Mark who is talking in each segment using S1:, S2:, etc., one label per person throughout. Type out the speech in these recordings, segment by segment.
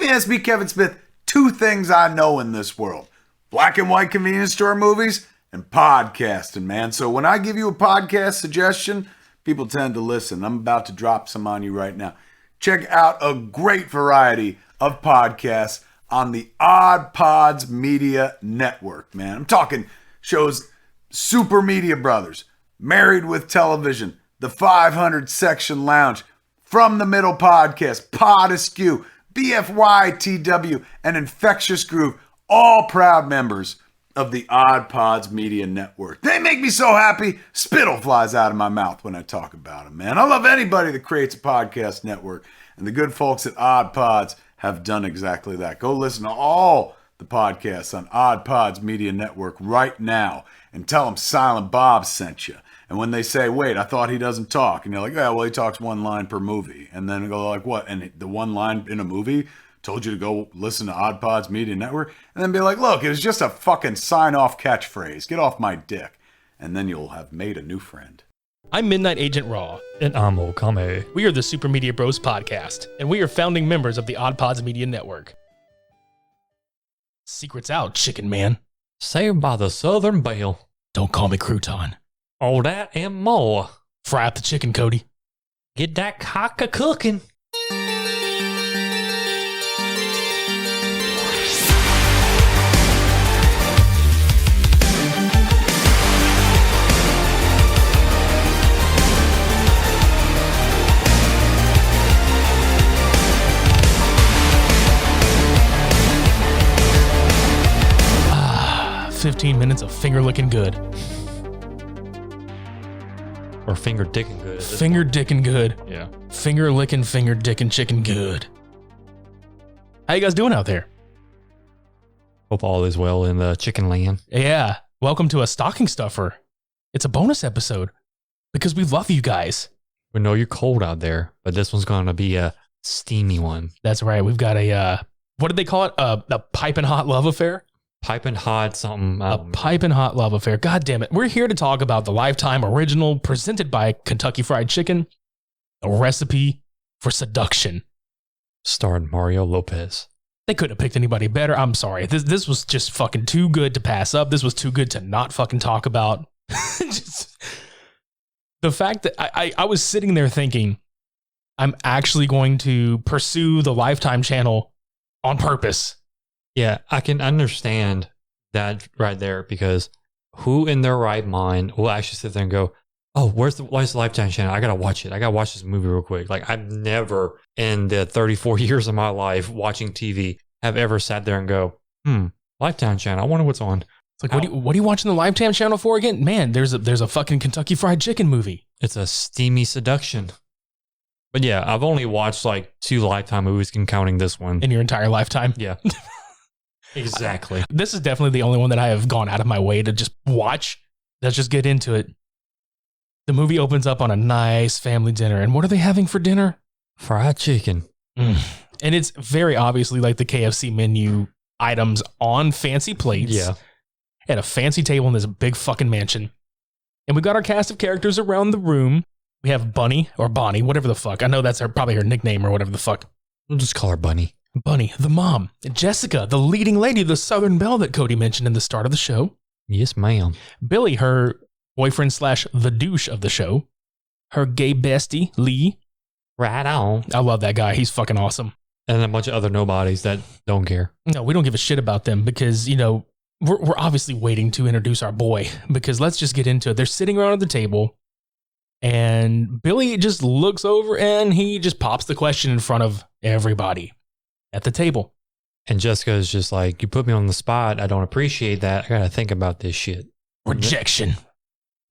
S1: me, SB Kevin Smith, two things I know in this world. Black and white convenience store movies and podcasting, man. So when I give you a podcast suggestion, people tend to listen. I'm about to drop some on you right now. Check out a great variety of podcasts on the Odd Pods Media Network, man. I'm talking shows Super Media Brothers, Married with Television, The 500 Section Lounge, From the Middle Podcast, Pod Askew, BFYTW, and Infectious Groove, all proud members of the Odd Pods Media Network. They make me so happy, spittle flies out of my mouth when I talk about them, man. I love anybody that creates a podcast network, and the good folks at Odd Pods have done exactly that. Go listen to all the podcasts on Odd Pods Media Network right now and tell them Silent Bob sent you. And when they say, wait, I thought he doesn't talk, and you're like, yeah, well, he talks one line per movie. And then go like, what? And the one line in a movie told you to go listen to Odd Pods Media Network? And then be like, look, it was just a fucking sign-off catchphrase. Get off my dick. And then you'll have made a new friend.
S2: I'm Midnight Agent Raw.
S3: And I'm Okame.
S2: We are the Super Media Bros podcast, and we are founding members of the Odd Pods Media Network. Secrets out, chicken man.
S3: Saved by the Southern Belle.
S2: Don't call me crouton.
S3: All that and more.
S2: Fry up the chicken, Cody.
S3: Get that cock a cooking.
S2: 15 minutes of finger licking good.
S3: Or finger dicking good.
S2: Finger dicking good.
S3: Yeah.
S2: Finger licking, finger dicking chicken good. How you guys doing out there?
S3: Hope all is well in the chicken land.
S2: Yeah. Welcome to a stocking stuffer. It's a bonus episode because we love you guys.
S3: We know you're cold out there, but this one's going to be a steamy one.
S2: That's right. We've got a, what did they call it? A piping hot love affair?
S3: Piping hot something.
S2: A piping hot love affair. God damn it. We're here to talk about the Lifetime original presented by Kentucky Fried Chicken, A Recipe for Seduction.
S3: Starring Mario Lopez.
S2: They couldn't have picked anybody better. I'm sorry. This was just fucking too good to pass up. This was too good to not fucking talk about. Just, the fact that I was sitting there thinking, I'm actually going to pursue the Lifetime channel on purpose.
S3: Yeah, I can understand that right there, because who in their right mind will actually sit there and go, oh, where's the Lifetime channel? I got to watch it. I got to watch this movie real quick. Like, I've never in the 34 years of my life watching TV have ever sat there and go, Lifetime channel. I wonder what's on.
S2: It's like, what are you watching the Lifetime channel for again? Man, there's a fucking Kentucky Fried Chicken movie.
S3: It's a steamy seduction. But yeah, I've only watched like 2 Lifetime movies, counting this one.
S2: In your entire lifetime?
S3: Yeah. Exactly.
S2: This is definitely the only one that I have gone out of my way to just watch. Let's just get into it. The movie opens up on a nice family dinner. And what are they having for dinner?
S3: Fried chicken.
S2: And it's very obviously like the KFC menu items on fancy plates.
S3: Yeah.
S2: At a fancy table in this big fucking mansion. And we've got our cast of characters around the room. We have Bunny or Bonnie, whatever the fuck. I know that's probably her nickname or whatever the fuck.
S3: We'll just call her Bunny.
S2: Bunny, the mom. Jessica, the leading lady, the Southern Belle that Cody mentioned in the start of the show.
S3: Yes, ma'am.
S2: Billy, her boyfriend / the douche of the show. Her gay bestie, Lee.
S3: Right on.
S2: I love that guy. He's fucking awesome.
S3: And a bunch of other nobodies that don't care.
S2: No, we don't give a shit about them because, you know, we're obviously waiting to introduce our boy, because let's just get into it. They're sitting around at the table and Billy just looks over and he just pops the question in front of everybody at the table.
S3: And Jessica is just like, you put me on the spot. I don't appreciate that. I got to think about this shit.
S2: Rejection.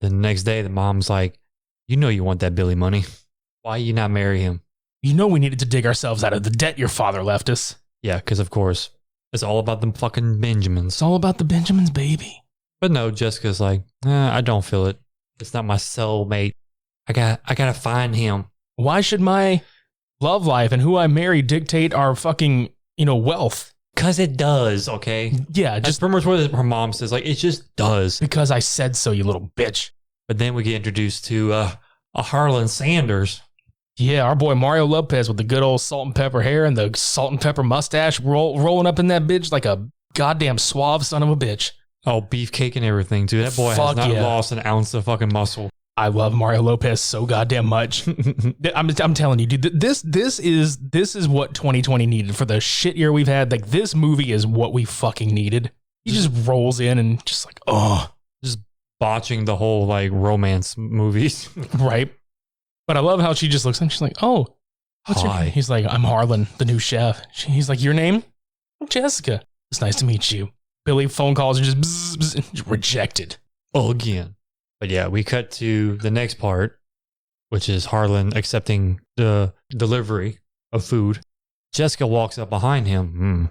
S3: The next day, the mom's like, you know you want that Billy money. Why you not marry him?
S2: You know we needed to dig ourselves out of the debt your father left us.
S3: Yeah, because of course, it's all about them fucking Benjamins.
S2: It's all about the Benjamins, baby.
S3: But no, Jessica's like, I don't feel it. It's not my soulmate. I gotta find him.
S2: Why should my love life and who I marry dictate our fucking, wealth?
S3: Because it does, okay?
S2: Yeah,
S3: just pretty much what her mom says. Like, it just does.
S2: Because I said so, you little bitch.
S3: But then we get introduced to a Harlan Sanders.
S2: Yeah, our boy Mario Lopez with the good old salt and pepper hair and the salt and pepper mustache rolling up in that bitch like a goddamn suave son of a bitch.
S3: Oh, beefcake and everything, dude. That boy
S2: Fuck
S3: has not
S2: yeah.
S3: lost an ounce of fucking muscle.
S2: I love Mario Lopez so goddamn much. I'm telling you, dude, this is what 2020 needed for the shit year we've had. Like, this movie is what we fucking needed. He just rolls in and just like, oh.
S3: Just botching the whole like romance movies.
S2: Right. But I love how she just looks and she's like, oh, what's your
S3: Hi.
S2: name? He's like, I'm Harlan, the new chef. He's like, your name? I'm Jessica. It's nice to meet you. Billy phone calls and just bzz, bzz, rejected.
S3: Again. But yeah, we cut to the next part, which is Harlan accepting the delivery of food. Jessica walks up behind him,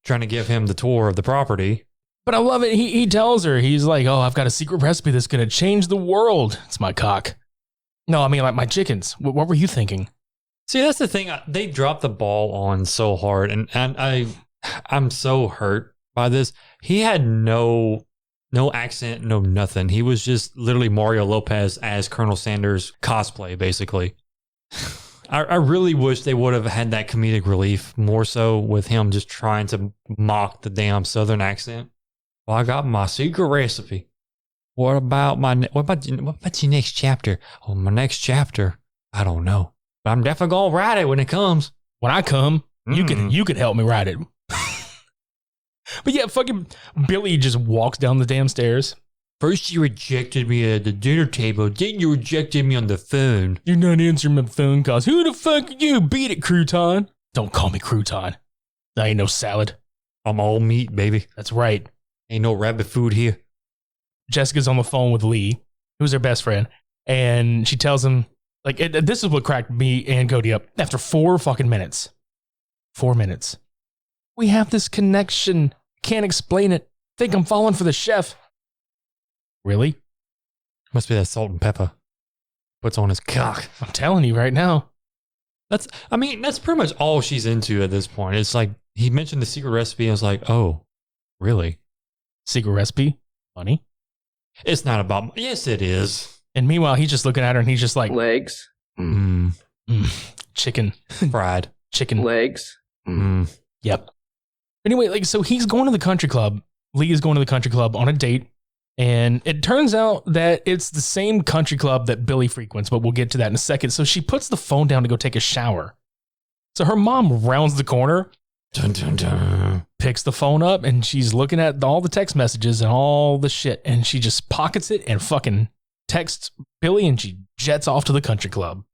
S3: trying to give him the tour of the property.
S2: But I love it. He tells her, he's like, oh, I've got a secret recipe that's going to change the world. It's my cock. No, I mean, like my chickens. What were you thinking?
S3: See, that's the thing. They dropped the ball on so hard, and I'm so hurt by this. He had no accent, no nothing. He was just literally Mario Lopez as Colonel Sanders cosplay, basically. I really wish they would have had that comedic relief more so with him just trying to mock the damn Southern accent. Well, I got my secret recipe. What about your next chapter? Oh, my next chapter, I don't know, but I'm definitely gonna write it when it comes.
S2: When I come, you could help me write it. But yeah, fucking Billy just walks down the damn stairs.
S3: First you rejected me at the dinner table, then you rejected me on the phone.
S2: You're not answering my phone calls. Who the fuck are you? Beat it, crouton. Don't call me crouton. I ain't no salad.
S3: I'm all meat, baby.
S2: That's right.
S3: Ain't no rabbit food here.
S2: Jessica's on the phone with Lee, who's her best friend, and she tells him, like, this is what cracked me and Cody up. After 4 fucking minutes. 4 minutes. We have this connection. Can't explain it. Think I'm falling for the chef. Really?
S3: Must be that salt and pepper. Puts on his cock.
S2: I'm telling you right now.
S3: That's pretty much all she's into at this point. It's like, he mentioned the secret recipe and I was like, oh, really?
S2: Secret recipe? Money?
S3: It's not about, yes, it is.
S2: And meanwhile, he's just looking at her and he's just like,
S4: Legs.
S2: chicken.
S3: Fried.
S2: Chicken.
S4: Legs.
S2: Yep. Anyway, like, so he's going to the country club. Lee is going to the country club on a date. And it turns out that it's the same country club that Billy frequents, but we'll get to that in a second. So she puts the phone down to go take a shower. So her mom rounds the corner,
S3: Dun, dun, dun.
S2: picks the phone up, and she's looking at all the text messages and all the shit. And she just pockets it and fucking texts Billy, and she jets off to the country club.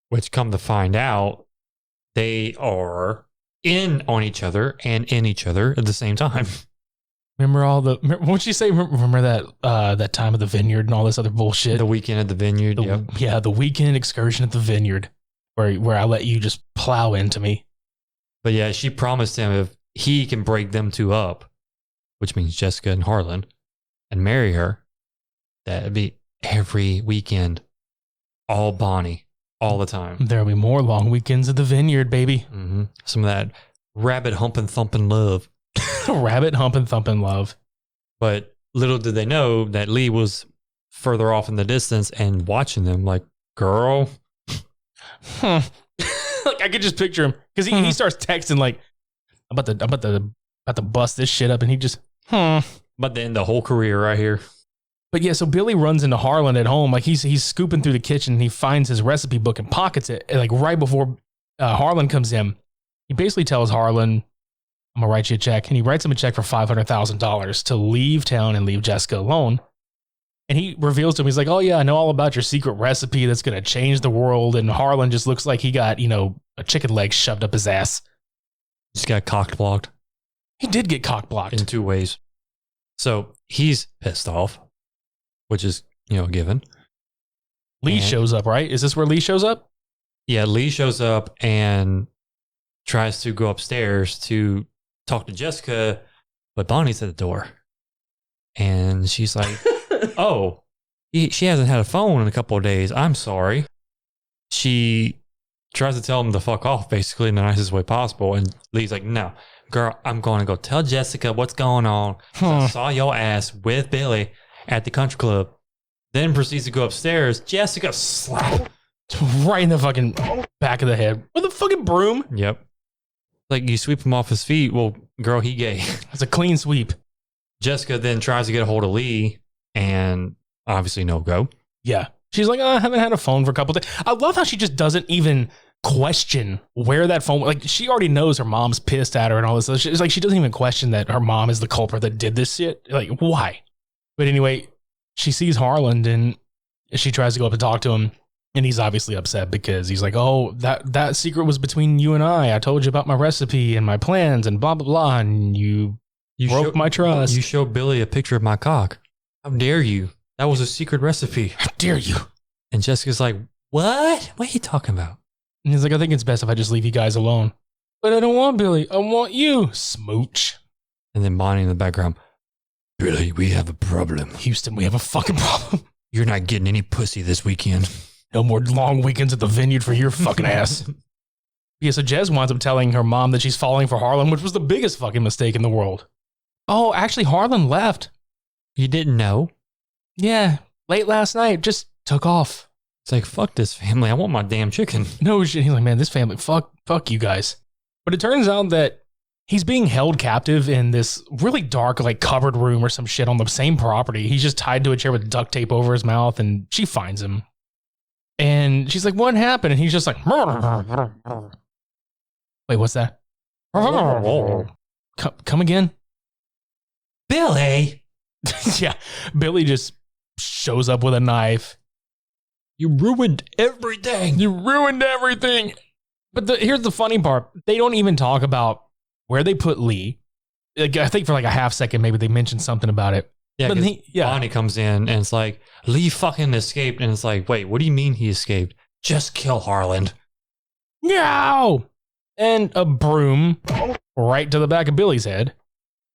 S3: Which, come to find out, they are in on each other and in each other at the same time.
S2: Remember what'd she say? Remember that time of the vineyard and all this other bullshit?
S3: The weekend at the vineyard. Yep.
S2: Yeah, the weekend excursion at the vineyard where I let you just plow into me.
S3: But yeah, she promised him if he can break them two up, which means Jessica and Harlan, and marry her, that'd be every weekend, all Bonnie, all the time.
S2: There'll be more long weekends at the vineyard, baby.
S3: Mm-hmm. Some of that rabbit humping thumping love.
S2: Rabbit humping thumping love.
S3: But little did they know that Lee was further off in the distance and watching them like, girl.
S2: Like, I could just picture him because he starts texting like, I'm about to bust this shit up, and he just
S3: But then the whole career right here.
S2: But yeah, so Billy runs into Harlan at home. Like, he's scooping through the kitchen, and he finds his recipe book and pockets it. And like right before Harlan comes in, he basically tells Harlan, I'm gonna write you a check. And he writes him a check for $500,000 to leave town and leave Jessica alone. And he reveals to him, he's like, oh yeah, I know all about your secret recipe that's gonna change the world. And Harlan just looks like he got, a chicken leg shoved up his ass.
S3: Just got cock blocked
S2: He did get cock blocked.
S3: in 2 ways. So he's pissed off, which is, a given.
S2: Lee
S3: And-
S2: shows up, right? Is this where Lee shows up?
S3: Yeah, Lee shows up and tries to go upstairs to talk to Jessica, but Bonnie's at the door. And she's like, oh, she hasn't had a phone in a couple of days. I'm sorry. She tries to tell him to fuck off, basically, in the nicest way possible. And Lee's like, no, girl, I'm going to go tell Jessica what's going on. I saw your ass with Billy at the country club. Then proceeds to go upstairs. Jessica slap.
S2: Right in the fucking back of the head with a fucking broom.
S3: Yep. Like you sweep him off his feet. Well, girl, he gay.
S2: It's a clean sweep.
S3: Jessica then tries to get a hold of Lee and obviously no go.
S2: Yeah. She's like, oh, I haven't had a phone for a couple of days. I love how she just doesn't even question where that phone, like she already knows her mom's pissed at her and all this. It's like she doesn't even question that her mom is the culprit that did this shit. Like, why? But anyway, she sees Harland and she tries to go up and talk to him. And he's obviously upset because he's like, oh, that secret was between you and I. I told you about my recipe and my plans and blah, blah, blah. And you broke my trust.
S3: You showed Billy a picture of my cock. How dare you? That was a secret recipe.
S2: How dare you?
S3: And Jessica's like, what? What are you talking about?
S2: And he's like, I think it's best if I just leave you guys alone. But I don't want Billy. I want you, smooch.
S3: And then Bonnie in the background, Billy, we have a problem.
S2: Houston, we have a fucking problem.
S3: You're not getting any pussy this weekend.
S2: No more long weekends at the vineyard for your fucking ass. Yeah, so Jez winds up telling her mom that she's falling for Harlan, which was the biggest fucking mistake in the world. Oh, actually, Harlan left.
S3: You didn't know?
S2: Yeah, late last night, just took off.
S3: It's like, fuck this family. I want my damn chicken.
S2: No shit. He's like, man, this family, fuck you guys. But it turns out that he's being held captive in this really dark, like covered room or some shit on the same property. He's just tied to a chair with duct tape over his mouth, and she finds him. And she's like, what happened? And he's just like, wait, what's that? Come again?
S3: Billy!
S2: Yeah, Billy just shows up with a knife.
S3: You ruined everything.
S2: You ruined everything. But here's the funny part. They don't even talk about where they put Lee. Like, I think for like a half second, maybe they mentioned something about it.
S3: Yeah,
S2: but
S3: Bonnie comes in and it's like, Lee fucking escaped. And it's like, wait, what do you mean he escaped? Just kill Harland.
S2: Meow! And a broom right to the back of Billy's head.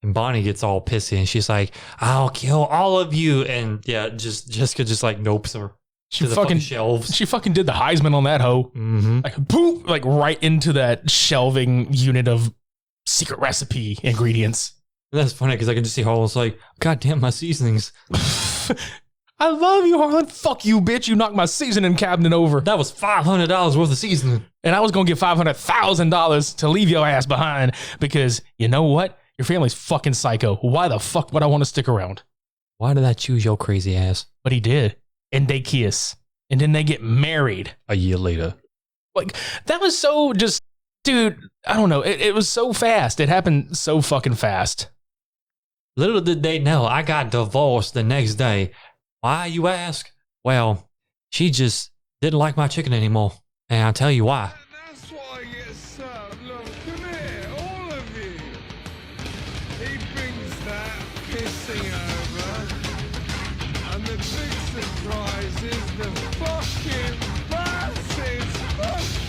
S3: And Bonnie gets all pissy and she's like, I'll kill all of you. And yeah, Jessica just like nopes her.
S2: She
S3: fucking shelves.
S2: She fucking did the Heisman on that hoe.
S3: Mm-hmm.
S2: Like, boom, like right into that shelving unit of secret recipe ingredients.
S3: And that's funny because I can just see Harland's like, God damn, my seasonings.
S2: I love you, Harlan. Fuck you, bitch. You knocked my seasoning cabinet over.
S3: That was $500 worth of seasoning.
S2: And I was going to get $500,000 to leave your ass behind because you know what? Your family's fucking psycho. Why the fuck would I want to stick around?
S3: Why did I choose your crazy ass?
S2: But he did. And they kiss. And then they get married.
S3: A year later.
S2: Like, that was so just, dude, I don't know. It was so fast. It happened so fucking fast.
S3: Little did they know, I got divorced the next day. Why, you ask? Well, she just didn't like my chicken anymore. And I'll tell you why.
S4: That's why I get served. Look, come here, all of you. He brings that pissing over. And the big surprise is the fucking massive fucking...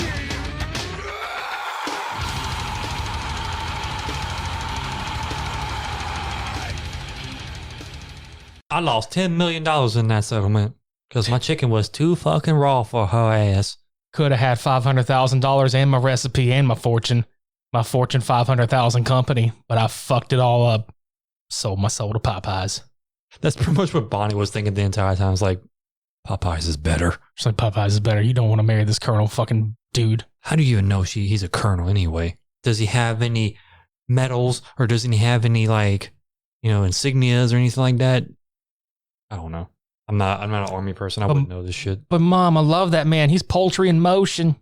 S3: I lost $10 million in that settlement because my chicken was too fucking raw for her ass.
S2: Could have had $500,000 and my recipe and my Fortune 500,000 company, but I fucked it all up. Sold my soul to Popeyes.
S3: That's pretty much what Bonnie was thinking the entire time. It's like, Popeyes is better.
S2: She's like, Popeyes is better. You don't want to marry this colonel fucking dude.
S3: How do you even know he's a colonel anyway? Does he have any medals or doesn't he have any like, insignias or anything like that? I don't know. I'm not an army person. I wouldn't know this shit.
S2: But Mom, I love that man. He's poultry in motion.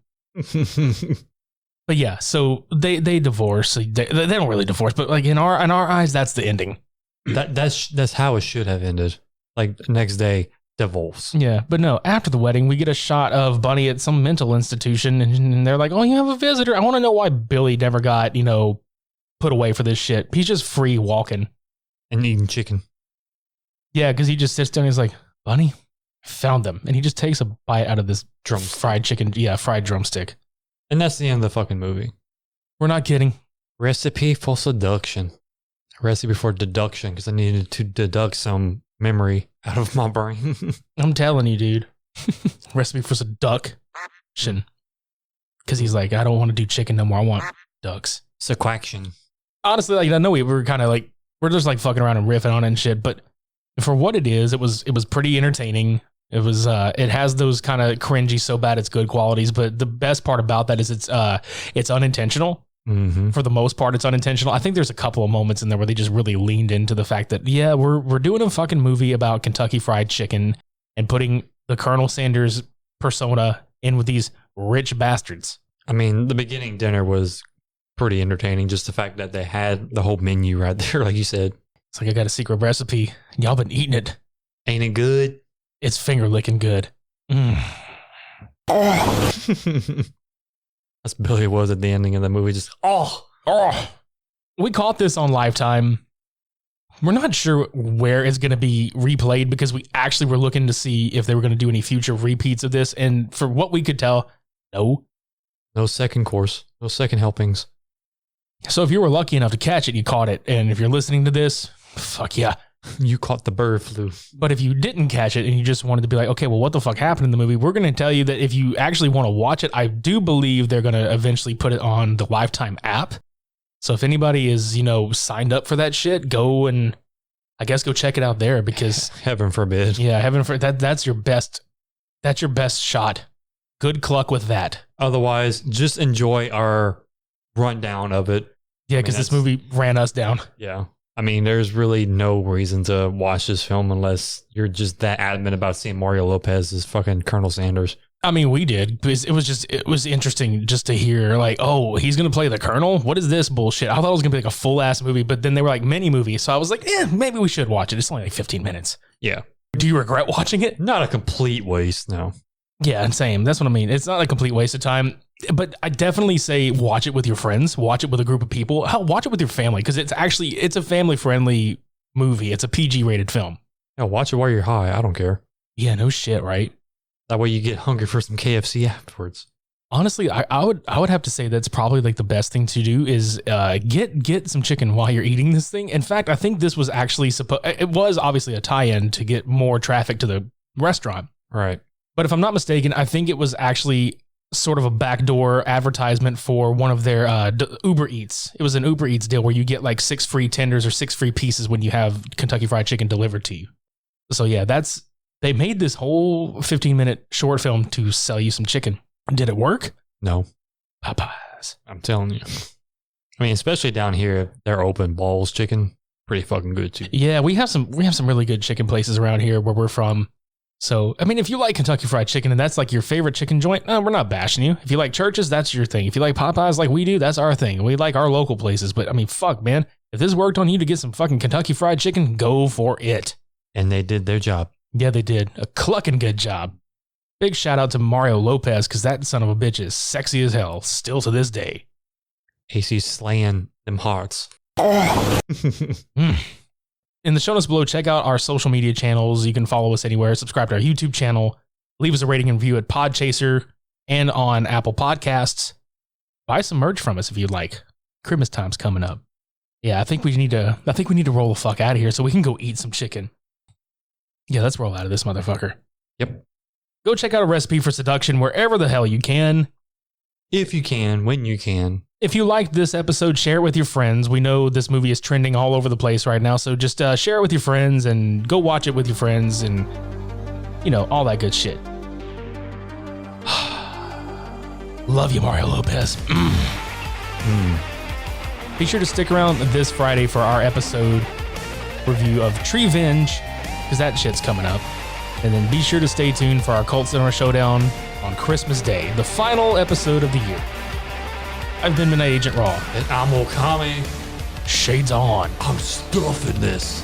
S2: But yeah, so they divorce. They don't really divorce, but like in our eyes, that's the ending.
S3: That's how it should have ended. Like the next day, divorce.
S2: Yeah, but no. After the wedding, we get a shot of Bunny at some mental institution, and they're like, "Oh, you have a visitor." I want to know why Billy never got put away for this shit. He's just free walking
S3: and eating chicken.
S2: Yeah, because he just sits down and he's like, Bunny, I found them. And he just takes a bite out of this fried chicken. Yeah, fried drumstick.
S3: And that's the end of the fucking movie.
S2: We're not kidding.
S3: Recipe for Seduction. Recipe for Deduction, because I needed to deduct some memory out of my brain.
S2: I'm telling you, dude. Recipe for Seduction. Because he's like, I don't want to do chicken no more. I want ducks.
S3: Sequaction.
S2: Honestly, like I know we were kind of like, we're just like fucking around and riffing on it and shit, but for what it is, it was pretty entertaining. It was it has those kind of cringy, so bad it's good qualities, but the best part about that is it's unintentional.
S3: Mm-hmm.
S2: For the most part, it's unintentional. I think there's a couple of moments in there where they just really leaned into the fact that, yeah, we're doing a fucking movie about Kentucky Fried Chicken and putting the Colonel Sanders persona in with these rich bastards.
S3: I mean, the beginning dinner was pretty entertaining. Just the fact that they had the whole menu right there, like you said.
S2: It's like I got a secret recipe. Y'all been eating it.
S3: Ain't it good?
S2: It's finger licking good.
S3: That's Billy was at the ending of the movie. Just,
S2: We caught this on Lifetime. We're not sure where it's going to be replayed because we actually were looking to see if they were going to do any future repeats of this. And for what we could tell, no.
S3: No second course. No second helpings.
S2: So if you were lucky enough to catch it, you caught it. And if you're listening to this, fuck yeah.
S3: You caught the bird flu.
S2: But if you didn't catch it and you just wanted to be like, okay, well, what the fuck happened in the movie? We're going to tell you that if you actually want to watch it, I do believe they're going to eventually put it on the Lifetime app. So if anybody is, signed up for that shit, go and I guess go check it out there because
S3: Heaven forbid.
S2: yeah, heaven for that's your best shot. Good cluck with that.
S3: Otherwise, just enjoy our rundown of it.
S2: Yeah, because this movie ran us down.
S3: Yeah. I mean, there's really no reason to watch this film unless you're just that adamant about seeing Mario Lopez as fucking Colonel Sanders.
S2: I mean, we did. Because it was interesting just to hear like, oh, he's going to play the Colonel? What is this bullshit? I thought it was going to be like a full ass movie, but then they were like mini movies. So I was like, maybe we should watch it. It's only like 15 minutes.
S3: Yeah.
S2: Do you regret watching it?
S3: Not a complete waste, no.
S2: Yeah, same. That's what I mean. It's not a complete waste of time, but I definitely say watch it with your friends, watch it with a group of people. Hell, watch it with your family because it's a family friendly movie. It's a PG rated film.
S3: Yeah, watch it while you're high. I don't care.
S2: Yeah, no shit, right?
S3: That way you get hungry for some KFC afterwards.
S2: Honestly, I would have to say that's probably like the best thing to do is get some chicken while you're eating this thing. In fact, I think this was actually it was obviously a tie-in to get more traffic to the restaurant.
S3: Right.
S2: But if I'm not mistaken, I think it was actually sort of a backdoor advertisement for one of their Uber Eats. It was an Uber Eats deal where you get like 6 free tenders or 6 free pieces when you have Kentucky Fried Chicken delivered to you. So yeah, they made this whole 15-minute short film to sell you some chicken. Did it work?
S3: No.
S2: Popeyes.
S3: I'm telling you. I mean, especially down here, their open balls chicken, pretty fucking good too.
S2: Yeah, we have some really good chicken places around here where we're from. So, I mean, if you like Kentucky Fried Chicken and that's like your favorite chicken joint, we're not bashing you. If you like churches, that's your thing. If you like Popeyes like we do, that's our thing. We like our local places. But I mean, fuck, man. If this worked on you to get some fucking Kentucky Fried Chicken, go for it.
S3: And they did their job.
S2: Yeah, they did. A clucking good job. Big shout out to Mario Lopez because that son of a bitch is sexy as hell, still to this day.
S3: AC's slaying them hearts.
S2: In the show notes below, check out our social media channels. You can follow us anywhere. Subscribe to our YouTube channel. Leave us a rating and review at Podchaser and on Apple Podcasts. Buy some merch from us if you'd like. Christmas time's coming up. Yeah, I think we need to roll the fuck out of here so we can go eat some chicken. Yeah, let's roll out of this motherfucker.
S3: Yep.
S2: Go check out A Recipe for Seduction wherever the hell you can.
S3: If you can, when you can.
S2: If you liked this episode, share it with your friends. We know this movie is trending all over the place right now, so just share it with your friends and go watch it with your friends and, all that good shit. Love you, Mario Lopez. Be sure to stick around this Friday for our episode review of Treevenge, because that shit's coming up. And then be sure to stay tuned for our Cult Cinema Showdown on Christmas Day, the final episode of the year. I've been Midnight Agent Raw.
S3: And I'm Okami.
S2: Shades on.
S3: I'm stuffing this.